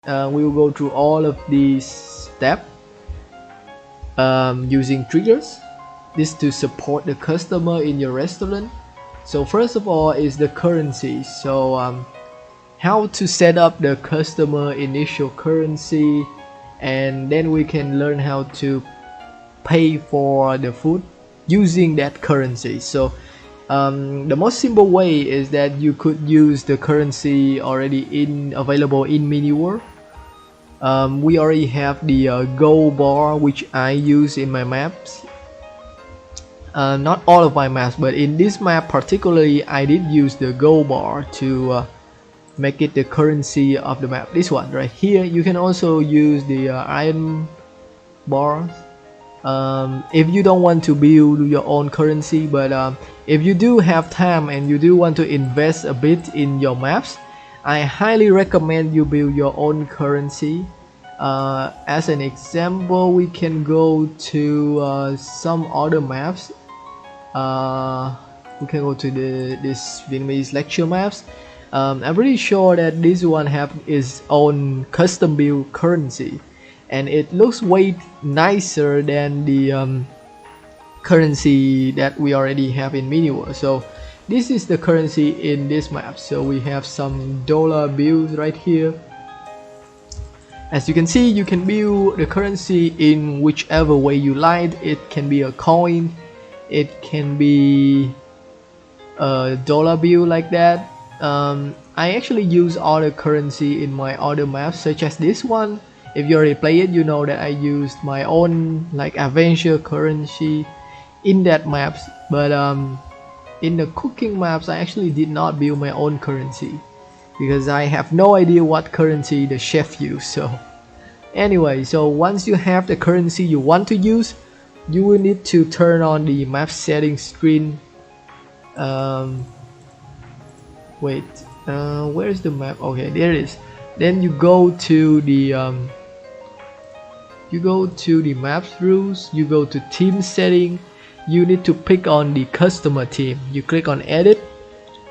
We will go through all of these steps using triggers. This to support the customer in your restaurant. So first of all is the currency. So how to set up the customer initial currency, and then we can learn how to pay for the food using that currency. So the most simple way is that you could use the currency already available in mini world. We already have the gold bar, which I use in my maps. Not all of my maps, but in this map particularly I did use the gold bar to make it the currency of the map. This one right here. You can also use the iron bars if you don't want to build your own currency, but if you do have time and you do want to invest a bit in your maps, I highly recommend you build your own currency. As an example, we can go to some other maps. We can go to this Vietnamese lecture maps. I'm pretty sure that this one have its own custom build currency, and it looks way nicer than the currency that we already have in mini world. So this is the currency in this map. So we have some dollar bills right here. As you can see, you can build the currency in whichever way you like. It can be a coin, it can be a dollar bill like that. I actually use other currency in my other maps, such as this one. If you already play it, you know that I used my own like adventure currency in that maps. But in the cooking maps, I actually did not build my own currency because I have no idea what currency the chef used. So anyway, so once you have the currency you want to use, you will need to turn on the map settings screen. Wait, where's the map? Okay, there it is. Then you go to the maps rules, you go to team setting, you need to pick on the customer team. You click on edit,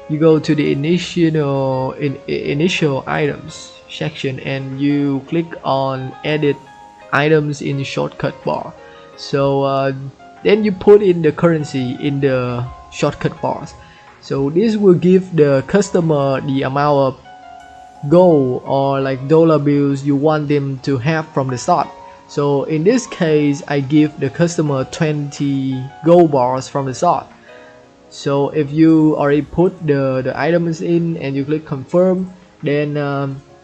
you go to the initial items section, and you click on edit items in the shortcut bar. So then you put in the currency in the shortcut bars. So this will give the customer the amount of gold or like dollar bills you want them to have from the start. So in this case, I give the customer 20 gold bars from the start. So if you already put the items in and you click confirm, then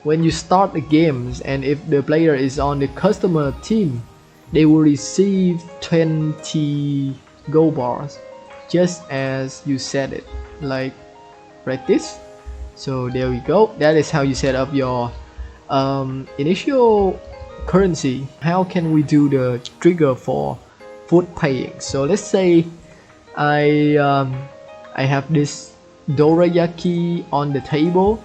when you start the games and if the player is on the customer team, they will receive 20 gold bars just as you set it, like this. So there we go. That is how you set up your initial currency. How can we do the trigger for food paying? So let's say I have this dorayaki on the table.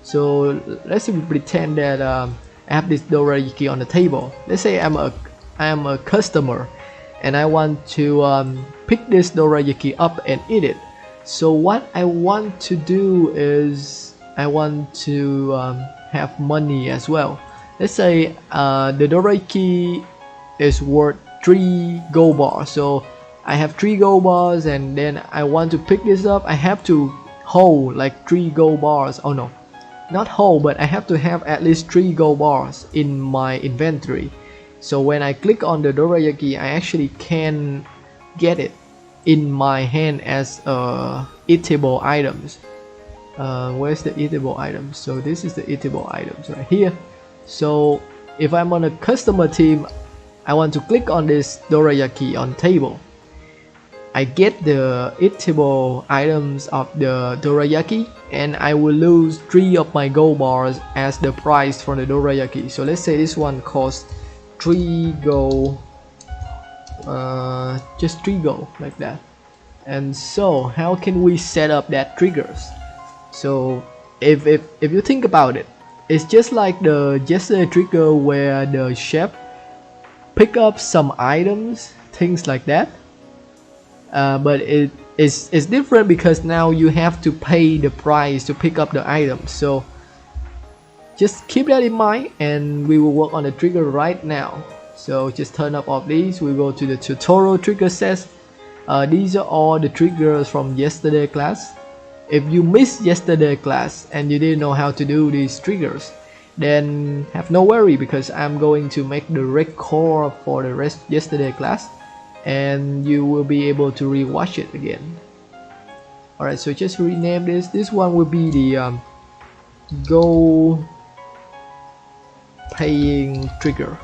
So let's say we pretend that I have this dorayaki on the table. Let's say I am a customer and I want to pick this dorayaki up and eat it. So what I want to do is I want to have money as well. Let's say the dorayaki is worth 3 gold bars. So I have 3 gold bars, and then I want to pick this up. I have to hold like 3 gold bars. Oh no, not hold, but I have to have at least 3 gold bars in my inventory. So when I click on the dorayaki, I actually can get it in my hand as eatable items. Where's the eatable items? So this is the eatable items right here. So if I'm on a customer team, I want to click on this dorayaki on table. I get the eatable items of the dorayaki, and I will lose 3 of my gold bars as the price for the dorayaki. So let's say this one costs 3 gold, just 3 gold like that. And so how can we set up that triggers? So if you think about it, it's just like the yesterday trigger where the chef pick up some items, things like that. But it's different because now you have to pay the price to pick up the items. So just keep that in mind, and we will work on the trigger right now. So just turn up all these. We go to the tutorial trigger sets. These are all the triggers from yesterday class. If you missed yesterday class and you didn't know how to do these triggers, then have no worry, because I'm going to make the record for the rest yesterday class, and you will be able to rewatch it again. Alright, so just rename this. This one will be the Go Paying trigger.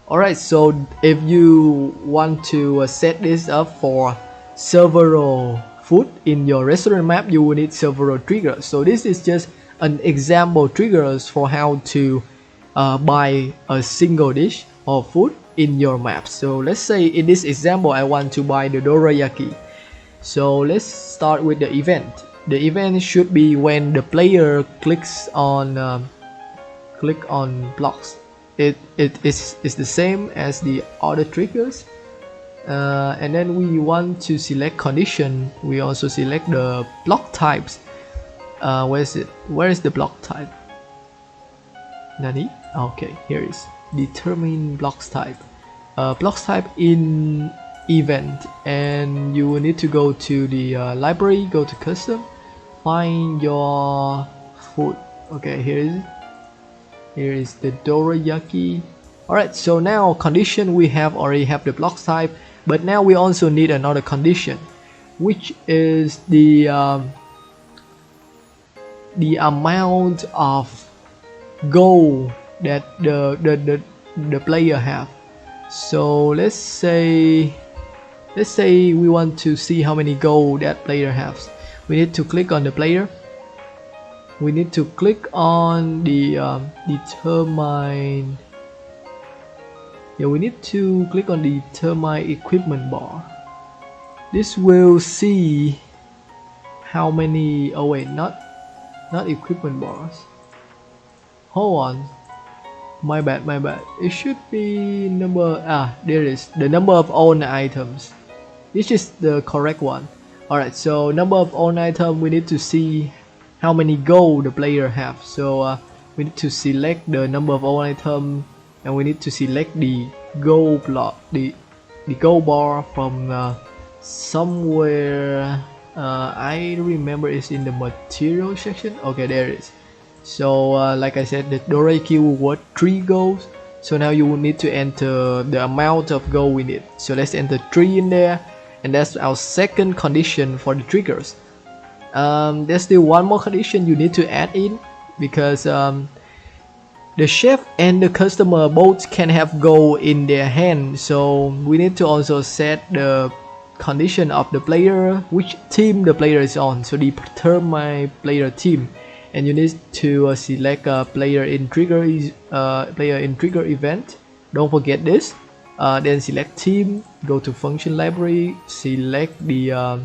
Alright, so if you want to set this up for several food in your restaurant map, you will need several triggers. So this is just an example triggers for how to buy a single dish or food in your map. So let's say in this example I want to buy the dorayaki. So let's start with the event. The event should be when the player clicks on blocks. It is the same as the other triggers, and then we want to select condition. We also select the block types. Where is it? Where is the block type? Nani? Okay, here is determine blocks type. Blocks type in event, and you will need to go to the library, go to custom, find your food. Okay, here is it. Here is the dorayaki. Alright, so now condition, we already have the block type, but now we also need another condition, which is the amount of gold that the player have. So let's say we want to see how many gold that player has. We need to click on the player. We need to click on the determine. Yeah, we need to click on the determine equipment bar. This will see how many. Oh wait, not equipment bars. Hold on, my bad. It should be number. There it is, the number of owned items. This is the correct one. Alright, so number of owned item, we need to see how many gold the player have. So we need to select the number of owned item, and we need to select the gold block, the gold bar from somewhere. I remember it's in the material section. Okay, there it is. So like I said, the dorayaki will worth 3 gold. So now you will need to enter the amount of gold we need. So let's enter 3 in there, and that's our second condition for the triggers. There's still one more condition you need to add in, because the chef and the customer both can have gold in their hand. So we need to also set the condition of the player, which team the player is on. So determine player team, and you need to select a player in trigger event. Don't forget this. Then select team, go to function library, select the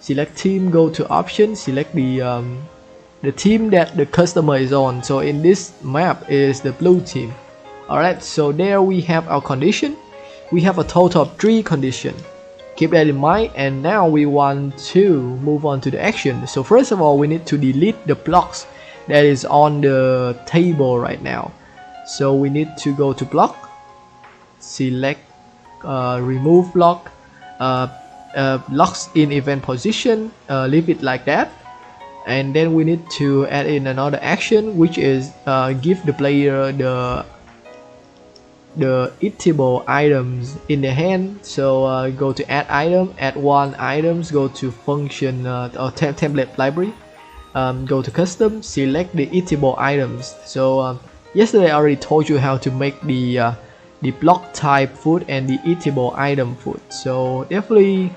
select team, go to options, select the team that the customer is on. So in this map is the blue team. Alright, so there we have our condition. We have a total of 3 conditions. Keep that in mind, and now we want to move on to the action. So first of all, we need to delete the blocks that is on the table right now. So we need to go to block, select remove block, locks in event position, leave it like that, and then we need to add in another action, which is give the player the eatable items in the hand. So go to add item, add 1 items, go to function or template library, go to custom, select the eatable items. So yesterday I already told you how to make the block type food and the eatable item food. So definitely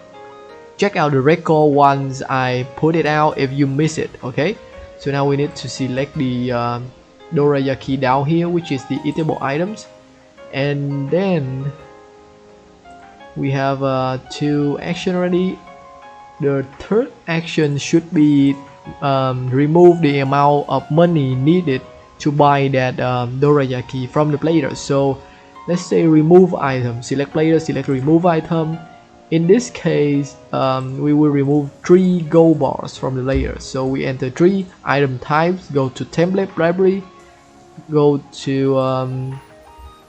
check out the record once I put it out if you miss it. Okay, so now we need to select the dorayaki down here, which is the eatable items, and then we have 2 action already. The third action should be remove the amount of money needed to buy that dorayaki from the player. So let's say remove item, select player, select remove item, In this case, we will remove 3 gold bars from the layer. So we enter 3 item types, go to template library, go to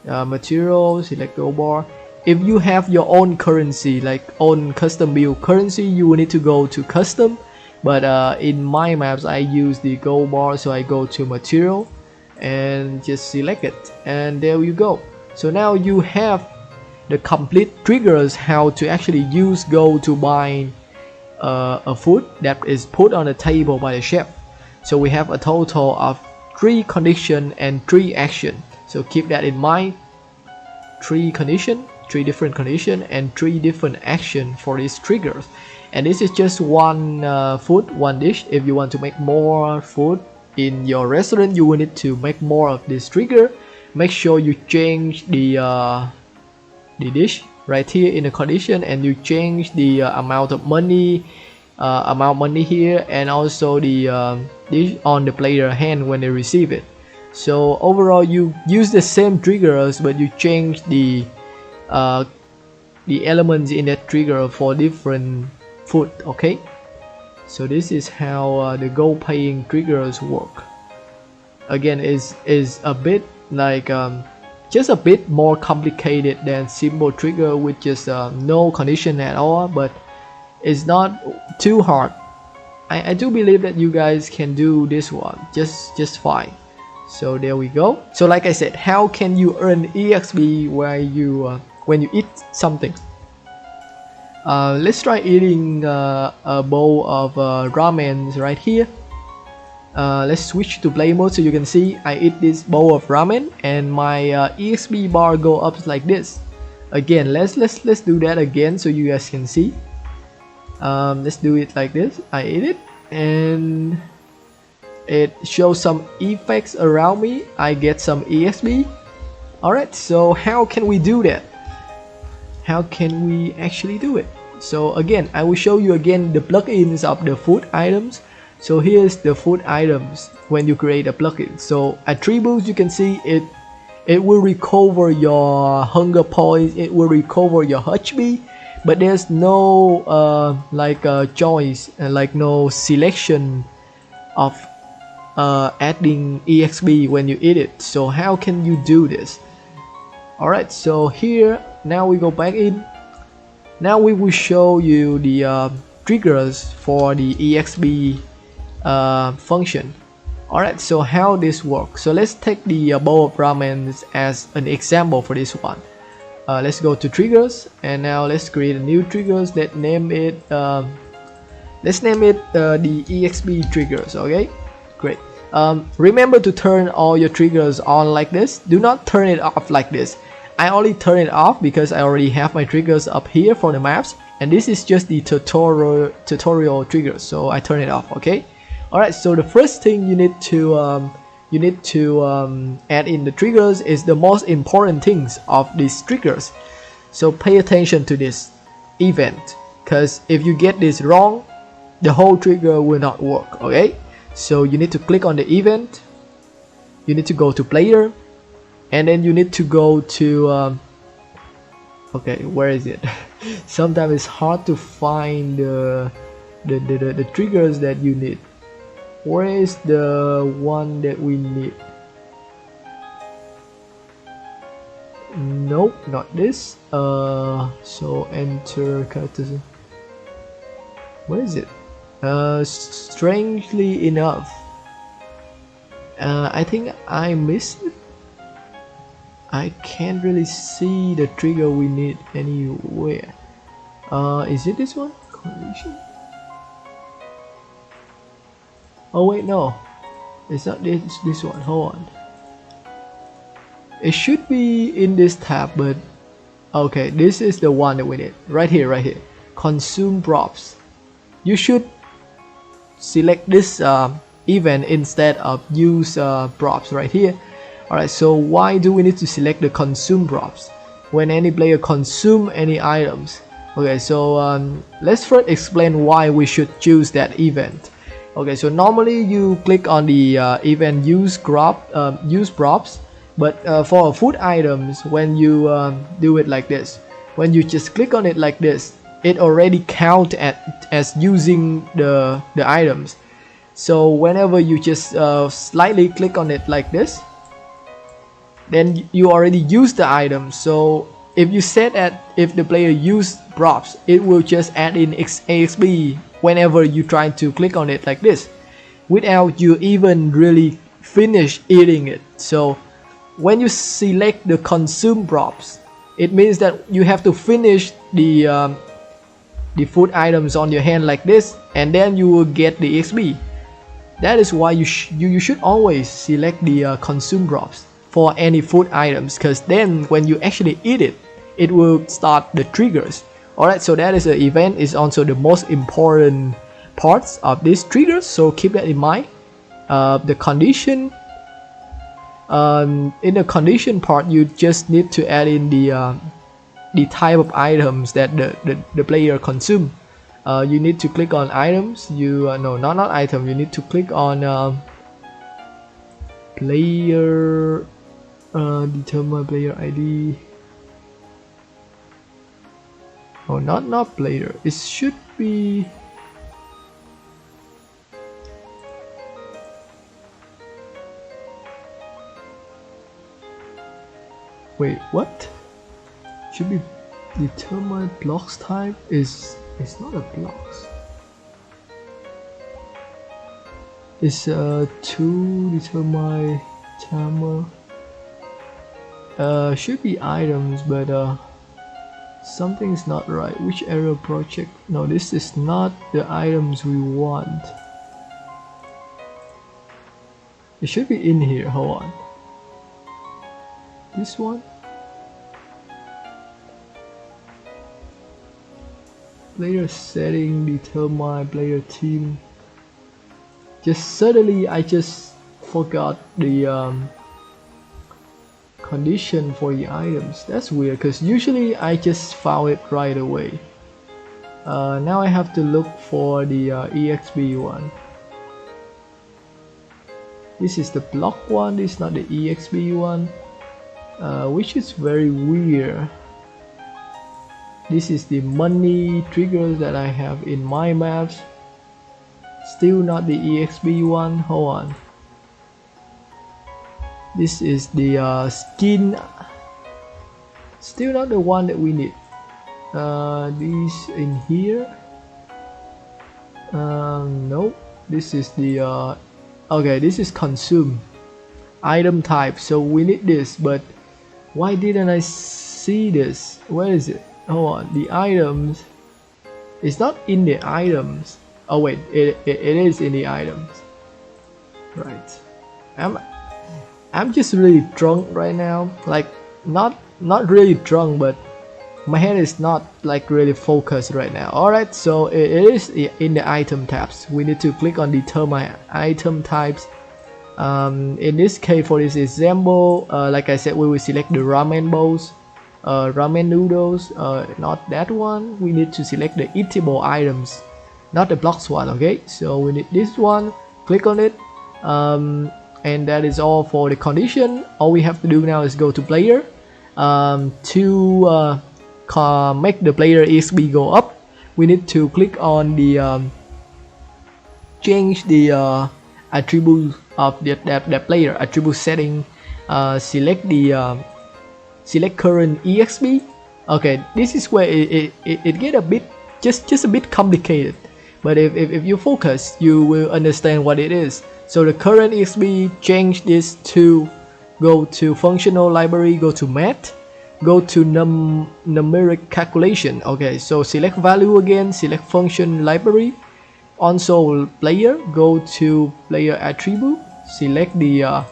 material, select gold bar. If you have your own currency, like own custom build currency, you will need to go to custom. But in my maps, I use the gold bar, so I go to material and just select it, and there you go. So now you have the complete triggers how to actually use gold to buy a food that is put on the table by the chef. So we have a total of 3 condition and 3 action. So keep that in mind. 3 condition, 3 different condition, and 3 different action for these triggers. And this is just one food, one dish. If you want to make more food in your restaurant, you will need to make more of this trigger. Make sure you change the dish right here in the condition, and you change the amount of money here, and also the dish on the player hand when they receive it. So overall, you use the same triggers, but you change the elements in that trigger for different food. Okay, so this is how the gold paying triggers work. Again, is a bit like just a bit more complicated than simple trigger with just no condition at all, but it's not too hard. I do believe that you guys can do this one just fine. So there we go. So like I said, how can you earn EXP while you when you eat something? Let's try eating a bowl of ramen right here. Let's switch to play mode, so you can see I eat this bowl of ramen and my EXP bar go up like this. Again, let's do that again so you guys can see. Let's do it like this. I eat it and it shows some effects around me. I get some EXP. Alright, so how can we do that? How can we actually do it? So again, I will show you again the plugins of the food items. So here's the food items when you create a plugin. So attributes, you can see it will recover your hunger points, it will recover your HP, but there's no choice, like no selection of adding EXP when you eat it. So how can you do this? Alright, so here now we go back in. Now we will show you the triggers for the EXP function. Alright, so how this works. So let's take the bowl of ramen as an example for this one. Let's go to triggers, and now let's create a new triggers. Let's name it the EXP triggers. Okay, great. Remember to turn all your triggers on like this. Do not turn it off like this. I only turn it off because I already have my triggers up here for the maps, and this is just the tutorial triggers, so I turn it off. Okay. Alright, so the first thing you need to add in the triggers is the most important things of these triggers. So pay attention to this event, because if you get this wrong, the whole trigger will not work. Okay, so you need to click on the event, you need to go to player, and then you need to go to okay, where is it? Sometimes it's hard to find the triggers that you need. Where is the one that we need? Nope, not this. So enter characters. Where is it? Strangely enough, I think I missed it. I can't really see the trigger we need anywhere. Is it this one? Collision? Oh wait, no, it's not this one. Hold on. It should be in this tab, but okay, this is the one that we need. Right here. Consume props. You should select this event instead of use props right here. Alright, so why do we need to select the consume props when any player consume any items? Okay, so let's first explain why we should choose that event. Okay, so normally you click on the event use props, but for food items, when you do it like this, when you just click on it like this, it already count as using the items. So whenever you just slightly click on it like this, then you already use the item. So if you set at if the player use props, it will just add in AXP whenever you try to click on it like this, without you even really finish eating it. So when you select the consume props, it means that you have to finish the food items on your hand like this, and then you will get the XP. That is why you should always select the consume props for any food items, because then when you actually eat it, it will start the triggers. Alright, so that is the event is also the most important parts of this triggers, so keep that in mind. The condition, in the condition part, you just need to add in the type of items that the player consume. You need to click on items. No, not item. You need to click on player, determine player ID. Oh, not player. It should be. Wait, what? Should be determine blocks type. It's not a blocks. It's to determine timer. Should be items, but something is not right. Which error project? No, this is not the items we want. It should be in here. Hold on. This one. Player setting, determine player team. Just suddenly I just forgot the condition for the items. That's weird, because usually I just found it right away. Now I have to look for the EXP one. This is the block one, this is not the EXP one, which is very weird. This is the money triggers that I have in my maps. Still not the EXP one. Hold on. This is the skin. Still not the one that we need. These in here. Nope. This is the okay. This is consume item type. So we need this. But why didn't I see this? Where is it? Hold on, the items. It's not in the items. Oh wait, it is in the items. Right. I'm just really drunk right now. Like not really drunk, but my head is not like really focused right now. Alright, so it is in the item tabs. We need to click on determine item types. In this case, for this example, like I said, we will select the ramen bowls. Ramen noodles, not that one. We need to select the eatable items, not the blocks one. Okay, so we need this one. Click on it, and that is all for the condition. All we have to do now is go to player to make the player EXP go up. We need to click on the change the attribute of that player attribute setting. Select the select current EXP. Okay, this is where it get a bit just a bit complicated, but if you focus, you will understand what it is. So the current EXP, change this to go to functional library, go to math, go to numeric calculation. Okay, so select value again, select function library, also player, go to player attribute, select the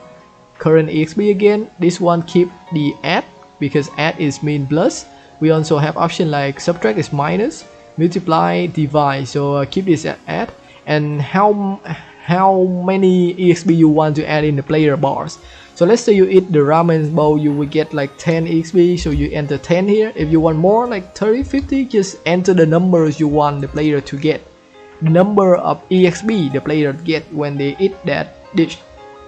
current EXP again. This one keep the add, because add is mean plus. We also have option like subtract is minus, multiply, divide. So keep this at add, and how many EXP you want to add in the player bars. So let's say you eat the ramen bowl, you will get like 10 EXP, so you enter 10 here. If you want more, like 30, 50, just enter the numbers you want the player to get, the number of EXP the player get when they eat that dish.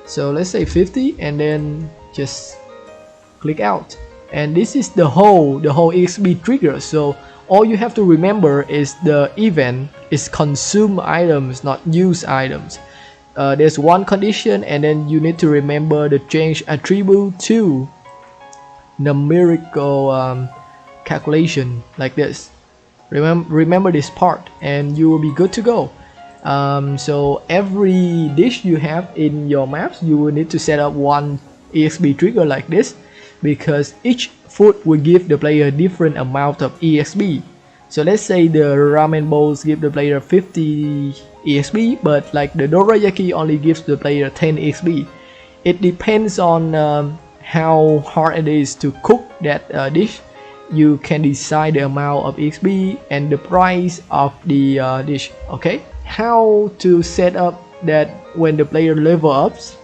So let's say 50, and then just click out. And this is the whole EXP trigger. So All you have to remember is the event is consume items, not use items. There's one condition, and then you need to remember the change attribute to numerical calculation like this. Remember this part and you will be good to go. So every dish you have in your maps, you will need to set up one EXP trigger like this, because each food will give the player different amount of EXP. So let's say the ramen bowls give the player 50 EXP, but like the dorayaki only gives the player 10 EXP. It depends on how hard it is to cook that dish. You can decide the amount of EXP and the price of the dish. Okay, how to set up that when the player level ups?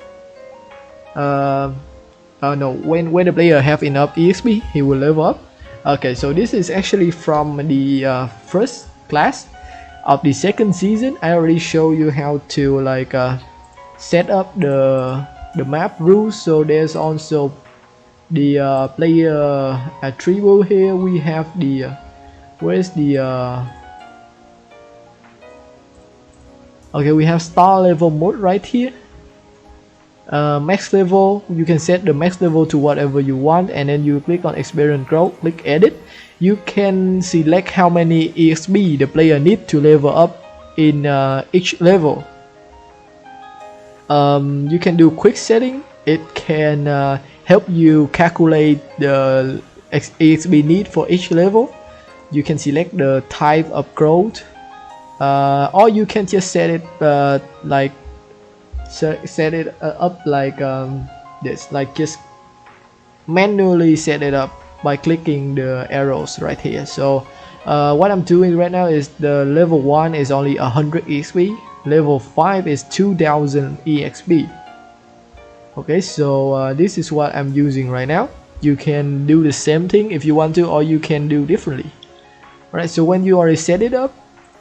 No, when the player have enough EXP, he will level up. Okay, so this is actually from the first class of the second season. I already show you how to like set up the map rules. So there's also the player attribute here. We have the where's the okay, we have star level mode right here. Max level, you can set the max level to whatever you want, and then you click on experience growth, click edit. You can select how many EXP the player need to level up in each level. You can do quick setting. It can help you calculate the EXP need for each level. You can select the type of growth, or you can just set it like set it up like this, like just manually set it up by clicking the arrows right here. So what I'm doing right now is the level 1 is only 100 EXP, level 5 is 2000 EXP. Okay, so this is what I'm using right now. You can do the same thing if you want to, or you can do differently. Alright, so when you already set it up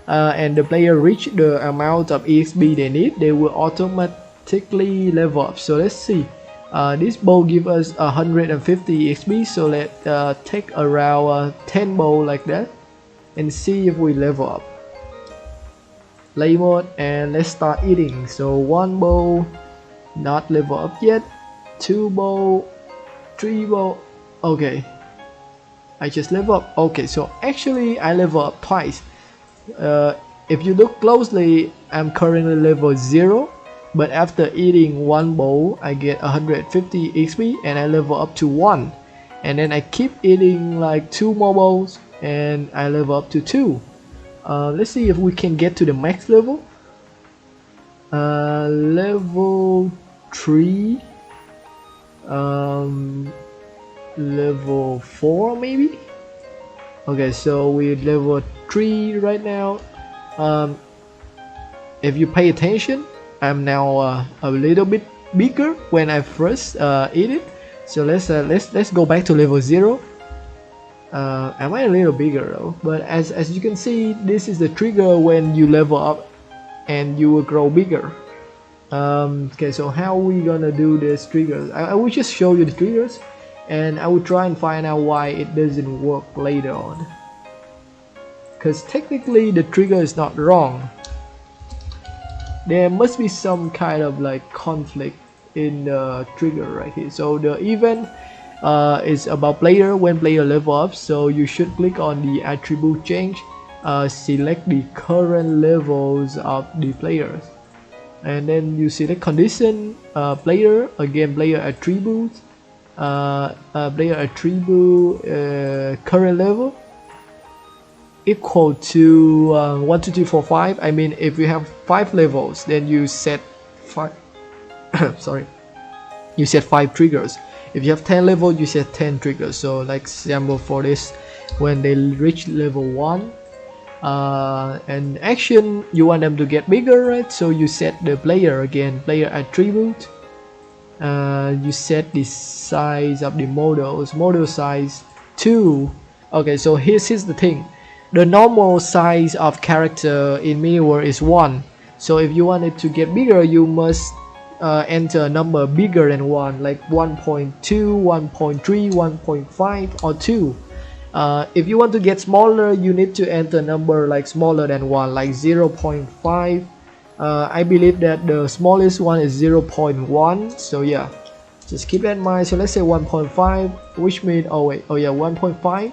and the player reach the amount of EXP they need, they will automatically level up. So let's see, this bowl give us 150 EXP, so let's take around 10 bowl like that and see if we level up. Play mode, and let's start eating. So 1 bowl, not level up yet, 2 bowl, 3 bowl. Okay, I just level up. Okay, so actually I level up twice. If you look closely, I'm currently level 0, but after eating 1 bowl I get 150 XP and I level up to 1, and then I keep eating like 2 more bowls and I level up to 2. Let's see if we can get to the max level. Level 3, level 4 maybe. Okay, so we level 3 right now. If you pay attention, I'm now a little bit bigger when I first eat it. So let's go back to level 0. Am I a little bigger though? But as you can see, this is the trigger when you level up and you will grow bigger. Okay, so how are we gonna do this triggers? I will just show you the triggers, and I will try and find out why it doesn't work later on, because technically the trigger is not wrong. There must be some kind of like conflict in the trigger right here. So the event is about player when player level up, so you should click on the attribute change, select the current levels of the players, and then you select condition, player, again player attribute, current level equal to 1 2 3 4 5. I mean, if you have 5 levels, then you set 5 sorry, you set 5 triggers. If you have 10 levels, you set 10 triggers. So like example for this, when they reach level 1 and action, you want them to get bigger, right? So you set the player again, player attribute, you set the size of the model size to, okay, so here's the thing. The normal size of character in Miniworld is 1. So if you want it to get bigger, you must enter a number bigger than 1, like 1.2, 1.3, 1.5 or 2. If you want to get smaller, you need to enter number like smaller than 1, like 0.5. I believe that the smallest one is 0.1, so yeah, just keep that in mind. So let's say 1.5, which means, oh yeah, 1.5.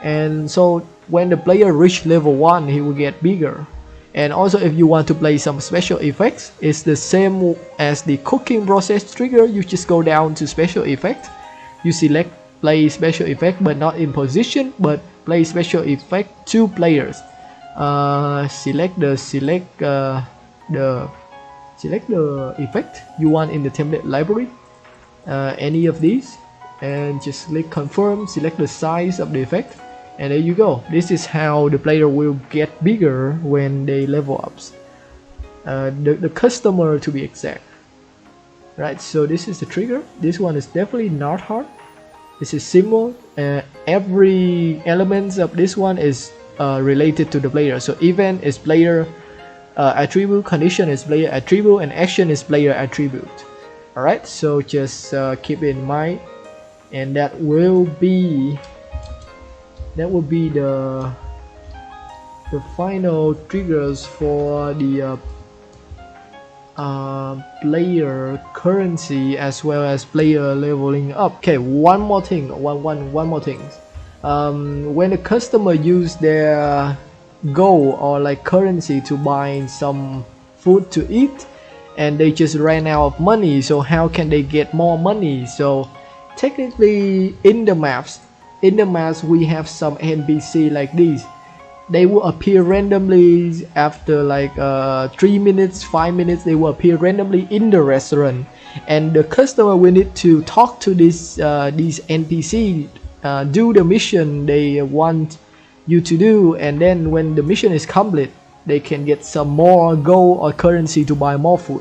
And so when the player reach level 1, he will get bigger. And also if you want to play some special effects, it's the same as the cooking process trigger. You just go down to special effect, you select play special effect, but not in position, but play special effect 2 players. Select the effect you want in the template library, any of these, and just click confirm, select the size of the effect, and there you go. This is how the player will get bigger when they level up, the customer to be exact. Right, so this is the trigger. This one is definitely not hard. This is simple. Every element of this one is related to the player. So event is player attribute, condition is player attribute, and action is player attribute. Alright, so just keep in mind, and that will be the final triggers for the player currency as well as player leveling up. Okay, one more thing. When the customer use their gold or like currency to buy some food to eat, and they just ran out of money, so how can they get more money? So technically in the maps we have some NPC like these. They will appear randomly after like 3 minutes, 5 minutes. They will appear randomly in the restaurant, and the customer will need to talk to these NPC, do the mission they want you to do, and then when the mission is complete, they can get some more gold or currency to buy more food.